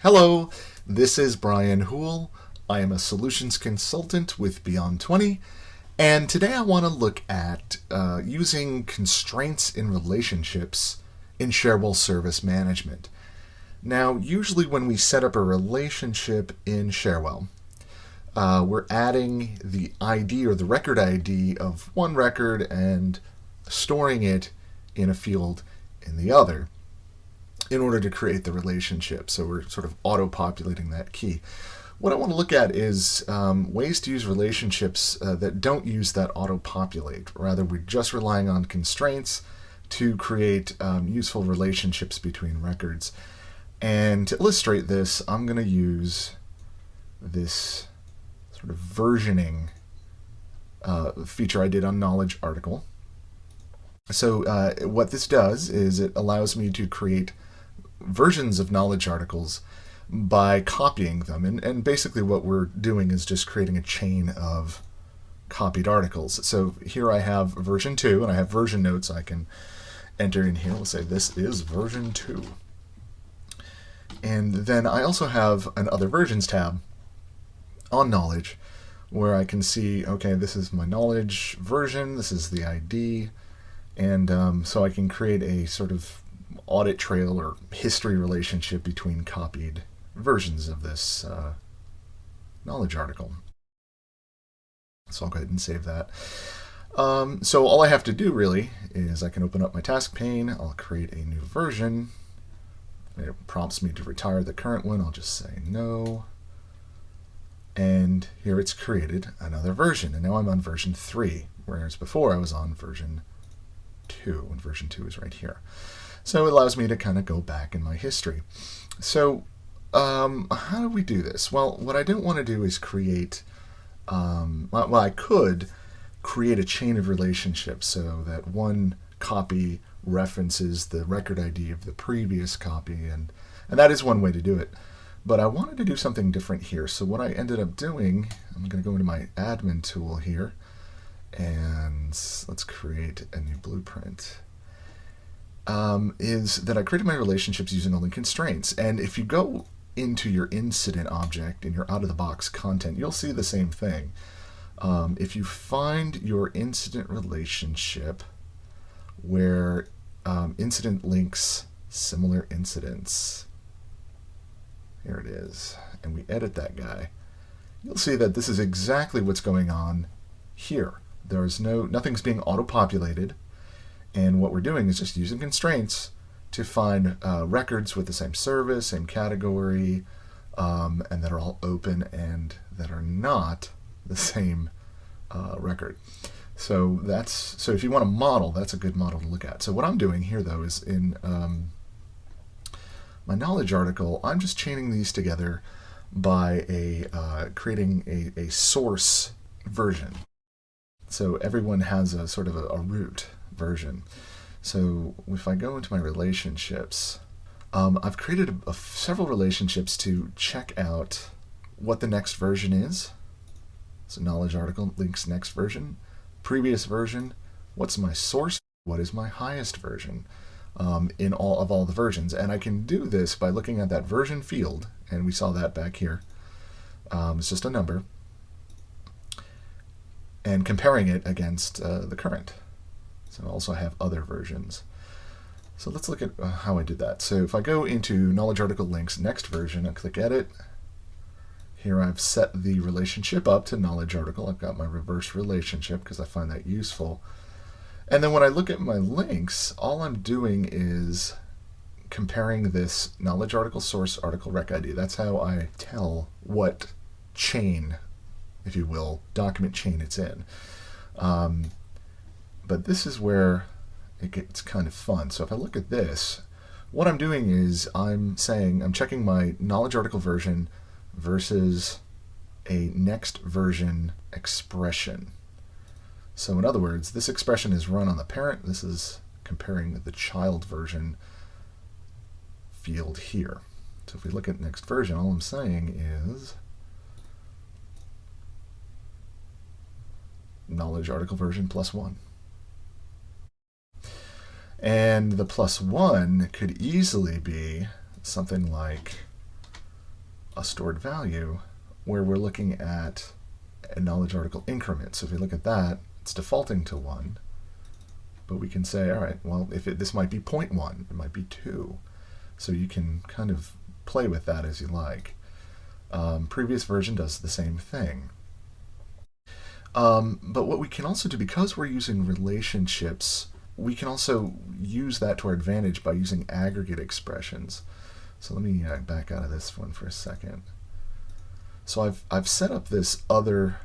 Hello, this is Brian Houle. I am a solutions consultant with Beyond 20, and today I want to look at using constraints in relationships in Cherwell service management. Now, usually when we set up a relationship in Cherwell, we're adding the ID or the record ID of one record and storing it in a field in the other in order to create the relationship. So we're sort of auto-populating that key. What I want to look at is ways to use relationships that don't use that auto-populate. Rather, we're just relying on constraints to create useful relationships between records. And to illustrate this, I'm going to use this sort of versioning feature I did on Knowledge Article. So what this does is it allows me to create versions of knowledge articles by copying them. And basically what we're doing is just creating a chain of copied articles. So here I have version 2, and I have version notes I can enter in here. We'll say this is version 2. And then I also have an Other Versions tab on Knowledge where I can see, okay, this is my knowledge version, this is the ID, and so I can create a sort of audit trail or history relationship between copied versions of this knowledge article. So I'll go ahead and save that. So all I have to do really is I can open up my task pane, I'll create a new version. It prompts me to retire the current one, I'll just say no. And here it's created another version, and now I'm on version 3, whereas before I was on version 2, and version 2 is right here. So it allows me to kind of go back in my history. So how do we do this? Well, what I don't want to do is create, well, I could create a chain of relationships so that one copy references the record ID of the previous copy, and that is one way to do it. But I wanted to do something different here. So what I ended up doing, I'm going to go into my admin tool here, and let's create a new blueprint. Is that I created my relationships using only constraints. And if you go into your incident object in your out-of-the-box content, you'll see the same thing. If you find your incident relationship where incident links similar incidents, here it is, and we edit that guy, you'll see that this is exactly what's going on here. There's nothing's being auto-populated. And what we're doing is just using constraints to find records with the same service, same category, and that are all open and that are not the same record. So if you want a model, that's a good model to look at. So what I'm doing here, though, is in my knowledge article, I'm just chaining these together by creating a source version. So everyone has a sort of a root version. So if I go into my relationships, I've created several relationships to check out what the next version is. So knowledge article links next version, previous version, what's my source, what is my highest version in all the versions. And I can do this by looking at that version field, and we saw that back here. It's just a number, and comparing it against the current. So I also have other versions. So let's look at how I did that. So if I go into Knowledge Article Links Next Version and click Edit, here I've set the relationship up to Knowledge Article. I've got my reverse relationship because I find that useful. And then when I look at my links, all I'm doing is comparing this Knowledge Article Source Article Rec ID. That's how I tell what chain, if you will, document chain it's in. But this is where it gets kind of fun. So if I look at this, what I'm doing is I'm checking my knowledge article version versus a next version expression. So in other words, this expression is run on the parent. This is comparing the child version field here. So if we look at next version, all I'm saying is knowledge article version +1. And the +1 could easily be something like a stored value where we're looking at a knowledge article increment. So if we look at that, it's defaulting to 1. But we can say, all right, well, this might be 0.1, it might be 2. So you can kind of play with that as you like. Previous version does the same thing. But what we can also do, because we're using relationships, we can also use that to our advantage by using aggregate expressions. So let me back out of this one for a second. So I've set up this other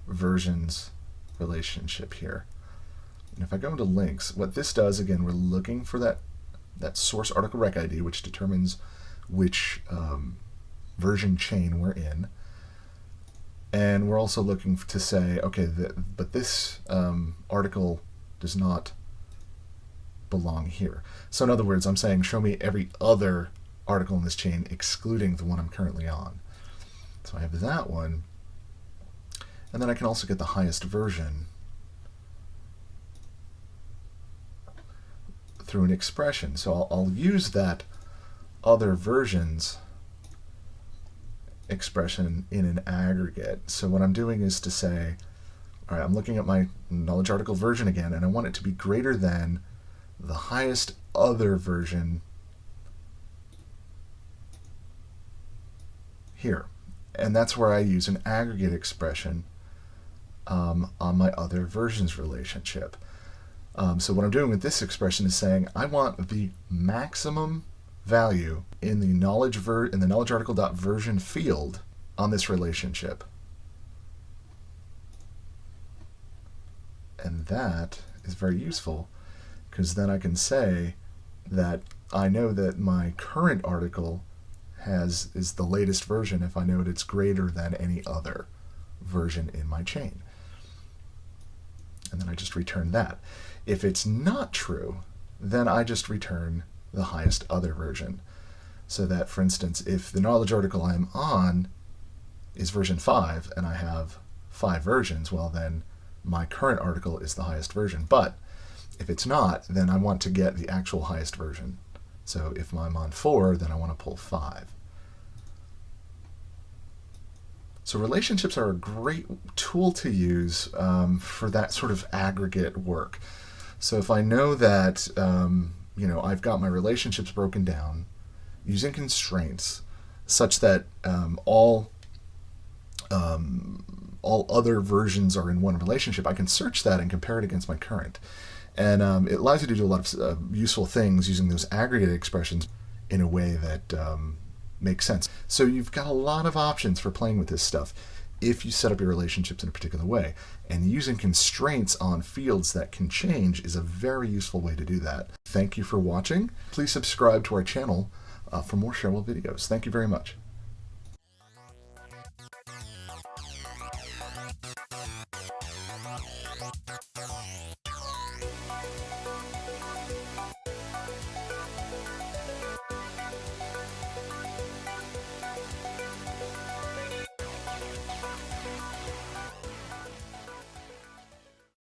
versions relationship here. And if I go into links, what this does, again, we're looking for that source article rec ID, which determines which version chain we're in. And we're also looking to say, okay, but this article does not belong here. So in other words, I'm saying show me every other article in this chain excluding the one I'm currently on. So I have that one. And then I can also get the highest version through an expression. So I'll use that other versions expression in an aggregate. So what I'm doing is to say, all right, I'm looking at my knowledge article version again, and I want it to be greater than the highest other version here. And that's where I use an aggregate expression on my other versions relationship. So what I'm doing with this expression is saying I want the maximum value in the knowledge article.version field on this relationship. And that is very useful because then I can say that I know that my current article is the latest version if I know that it's greater than any other version in my chain. And then I just return that. If it's not true, then I just return the highest other version. So that, for instance, if the knowledge article I'm on is version 5 and I have 5 versions, well then my current article is the highest version. But if it's not, then I want to get the actual highest version. So if I'm on 4, then I want to pull 5. So relationships are a great tool to use for that sort of aggregate work. So if I know that I've got my relationships broken down using constraints such that all other versions are in one relationship, I can search that and compare it against my current. And it allows you to do a lot of useful things using those aggregate expressions in a way that makes sense. So you've got a lot of options for playing with this stuff if you set up your relationships in a particular way. And using constraints on fields that can change is a very useful way to do that. Thank you for watching. Please subscribe to our channel for more Cherwell videos. Thank you very much.